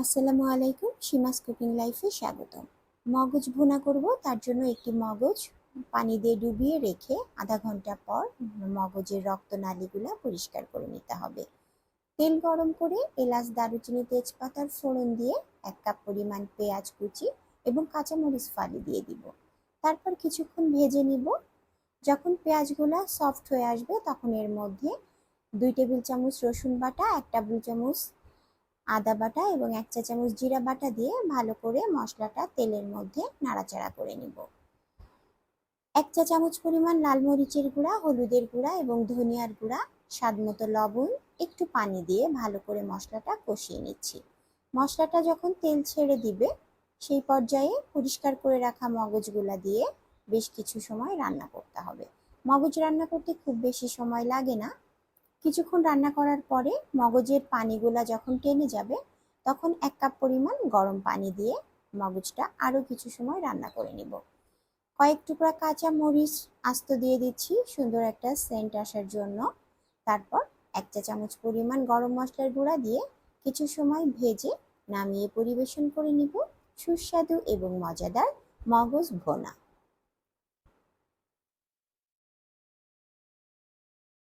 আসসালামু আলাইকুম, সীমাস কুকিং লাইফে স্বাগতম। মগজ ভুনা করব, তার জন্য একটি মগজ পানি দিয়ে ডুবিয়ে রেখে আধা ঘন্টা পর মগজের রক্তনালীগুলা পরিষ্কার করে নিতে হবে। তেল গরম করে এলাচ, দারুচিনি, তেজপাতার ফোড়ন দিয়ে 1 কাপ পরিমাণ পেঁয়াজ কুচি এবং কাঁচামরিচ ফালি দিয়ে দিব। তারপর কিছুক্ষণ ভেজে নিব। যখন পেঁয়াজগুলা সফট হয়ে আসবে তখন এর মধ্যে 2 টেবিল চামচ রসুন বাটা, 1 টেবিল চামচ আদা বাটা এবং 1 চা চামচ জিরা বাটা দিয়ে ভালো করে মশলাটা তেলের মধ্যে নাড়াচাড়া করে নিব। 1 চা চামচ পরিমাণ লাল মরিচের গুঁড়া, হলুদের গুঁড়া এবং ধনিয়ার গুঁড়া, স্বাদ মতো লবণ, একটু পানি দিয়ে ভালো করে মশলাটা কষিয়ে নিচ্ছি। মশলাটা যখন তেল ছেড়ে দিবে সেই পর্যায়ে পরিষ্কার করে রাখা মগজগুলা দিয়ে বেশ কিছু সময় রান্না করতে হবে। মগজ রান্না করতে খুব বেশি সময় লাগে না। কিছুক্ষণ রান্না করার পরে মগজের পানিগুলা যখন টেনে যাবে তখন 1 কাপ পরিমাণ গরম পানি দিয়ে মগজটা আরো কিছু সময় রান্না করে নিব। কয়েক টুকরা কাঁচা মরিচ আস্ত দিয়ে দিচ্ছি সুন্দর একটা সেন্ট আসার জন্য। তারপর 1 চা চামচ পরিমাণ গরম মশলার গুঁড়া দিয়ে কিছু সময় ভেজে নামিয়ে পরিবেশন করে নিব সুস্বাদু এবং মজাদার মগজ ভুনা।